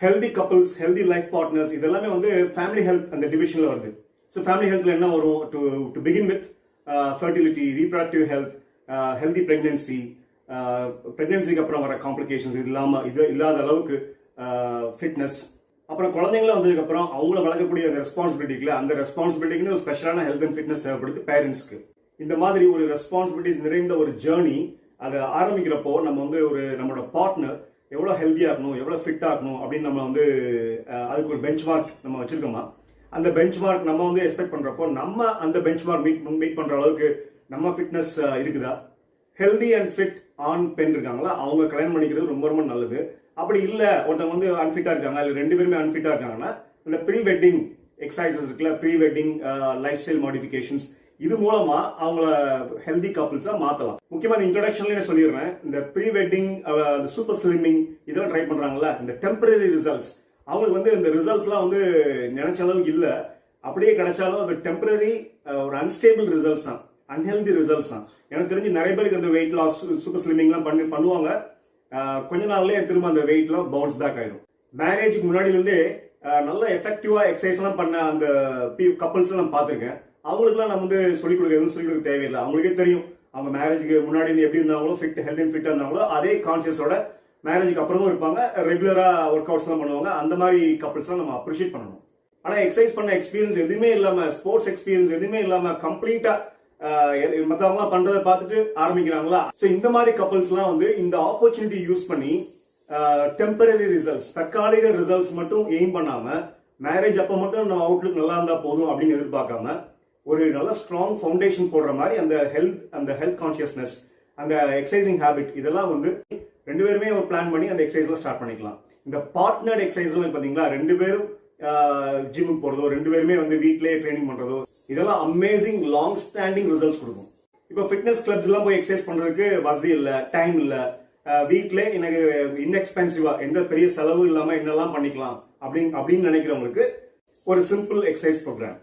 Healthy couples, healthy life partners இதெல்லாமே வந்து family health அந்த டிவிஷன்ல வருது. ஸோ ஃபேமிலி ஹெல்த்ல என்ன வரும்? To begin with fertility, reproductive health, healthy pregnancy, பிரெக்னன்சிக்கு அப்புறம் வர காம்ப்ளிகேஷன்ஸ் இது இல்லாத அளவுக்கு ஃபிட்னஸ், அப்புறம் குழந்தைங்கள வந்ததுக்கு அப்புறம் அவங்கள வளர்க்கக்கூடிய அந்த ரெஸ்பான்சிபிலிட்டிக்குல அந்த ரெஸ்பான்சிபிலிட்டிக்கு ஒரு ஸ்பெஷலான ஹெல்த் அண்ட் ஃபிட்னஸ் தேவைப்படுது பேரண்ட்ஸ்க்கு. இந்த மாதிரி ஒரு ரெஸ்பான்சிபிலிட்டிஸ் நிறைந்த ஒரு ஜேர்னி அதை ஆரம்பிக்கிறப்போ நம்ம வந்து நம்மளோட பார்ட்னர் எவ்வளோ ஹெல்த்தியாக இருக்கணும், எவ்வளோ ஃபிட்டாக இருக்கணும் அப்படின்னு நம்ம வந்து அதுக்கு ஒரு பெஞ்ச் மார்க் நம்ம வச்சிருக்கோமா, அந்த பெஞ்ச் மார்க் நம்ம வந்து எக்ஸ்பெக்ட் பண்ணுறப்போ நம்ம அந்த பெஞ்ச் மார்க் மீட் பண்ணுற அளவுக்கு நம்ம ஃபிட்னஸ் இருக்குதா? ஹெல்தி அண்ட் ஃபிட் ஆண் பெண் இருக்காங்களா, அவங்க கல்யாணம் பண்ணிக்கிறது ரொம்ப ரொம்ப நல்லது. அப்படி இல்லை ஒருத்தவங்க வந்து அன்ஃபிட்டாக இருக்காங்க, இல்லை ரெண்டு பேருமே அன்ஃபிட்டாக இருக்காங்கன்னா இந்த ப்ரீ வெட்டிங் எக்ஸசைசஸ் இருக்குல்ல, pre wedding lifestyle modifications, இது மூலமா அவங்கள ஹெல்தி கப்பிள்ஸா மாத்தலாம். முக்கியமா இந்த இன்ட்ரோடக்ஷன்ல சொல்லிடுறேன், இந்த ப்ரீ வெட்டிங், சூப்பர் ஸ்லிமிங் இதெல்லாம் ட்ரை பண்றாங்கல்ல, இந்த டெம்பரரி ரிசல்ட்ஸ் அவங்களுக்கு வந்து இந்த ரிசல்ட்ஸ்லாம் வந்து நினைச்ச அளவுக்கு இல்ல, அப்படியே கிடைச்சாலும் அது டெம்பரரி, ஒரு அன்ஸ்டேபிள் ரிசல்ட்ஸ் தான், அன்ஹெல்தி ரிசல்ட்ஸ் தான். எனக்கு தெரிஞ்சு நிறைய பேருக்கு அந்த வெயிட் லாஸ், சூப்பர் ஸ்லிமிங்லாம் பண்ணுவாங்க, கொஞ்ச நாள்லயே திரும்ப அந்த வெயிட்லாம் பவுன்ஸ் பேக் ஆயிடும். மேரேஜுக்கு முன்னாடில இருந்தே நல்ல எஃபெக்டிவா எக்ஸசைஸ் எல்லாம் பண்ண அந்த கப்பிள்ஸ் எல்லாம் பார்த்திருக்கேன். அவங்களுக்குலாம் நம்ம வந்து சொல்லிக் கொடுக்க தேவையில்லை, அவங்களுக்கே தெரியும். அவங்க மேரேஜுக்கு முன்னாடி இருந்து எப்படி இருந்தாங்களோ, ஹெல்த் அண்ட் ஃபிட்டா இருந்தாங்களோ அதே கான்சியஸோட மேரேஜுக்கு அப்புறமும் இருப்பாங்க, ரெகுலரா ஒர்க் அவுட்ஸ் எல்லாம் பண்ணுவாங்க. அந்த மாதிரி கப்பிள்ஸ்லாம் நம்ம அப்ரிஷியேட் பண்ணணும். ஆனா எக்ஸசைஸ் பண்ண எக்ஸ்பீரியன்ஸ் எதுவுமே இல்லாம, ஸ்போர்ட்ஸ் எக்ஸ்பீரியன்ஸ் எதுவுமே இல்லாம கம்ப்ளீட்டா மற்றவங்க பண்றதை பார்த்துட்டு ஆரம்பிக்கிறாங்களா, ஸோ இந்த மாதிரி கப்பிள்ஸ்லாம் வந்து இந்த ஆப்பர்ச்சுனிட்டி யூஸ் பண்ணி டெம்பரரி ரிசல்ட்ஸ், தற்காலிக ரிசல்ட்ஸ் மட்டும் எய்ம் பண்ணாம, மேரேஜ் அப்ப மட்டும் நம்ம அவுட்லுக் நல்லா இருந்தா போதும் அப்படின்னு எதிர்பார்க்காம ஒரு நல்ல ஸ்ட்ராங் ஃபவுண்டேஷன் போடுற மாதிரி அந்த ஹெல்த் கான்சியஸ்னஸ், அந்த எக்ஸசைசிங் ஹேபிட் இதெல்லாம் வந்து ரெண்டு பேருமே ஒரு பிளான் பண்ணி அந்த எக்ஸசைஸ்ல ஸ்டார்ட் பண்ணிக்கலாம். இந்த பார்ட்னர்ட் எக்ஸசைஸ்லாம் பாத்தீங்களா, ரெண்டு பேரும் ஜிம்முக்கு போறதோ, ரெண்டு பேருமே வந்து வீட்லயே ட்ரைனிங் பண்றதோ, இதெல்லாம் அமேசிங் லாங் ஸ்டாண்டிங் ரிசல்ட்ஸ் கொடுக்கும். இப்போ ஃபிட்னஸ் கிளப்ஸ் எல்லாம் போய் எக்ஸசைஸ் பண்றதுக்கு வசதி இல்லை, டைம் இல்லை, வீட்ல எனக்கு இன்எக்ஸ்பென்சிவா எந்த பெரிய செலவு இல்லாம என்னெல்லாம் பண்ணிக்கலாம் அப்படின்னு நினைக்கிறவங்களுக்கு ஒரு சிம்பிள் எக்ஸசைஸ் ப்ரோக்ராம்.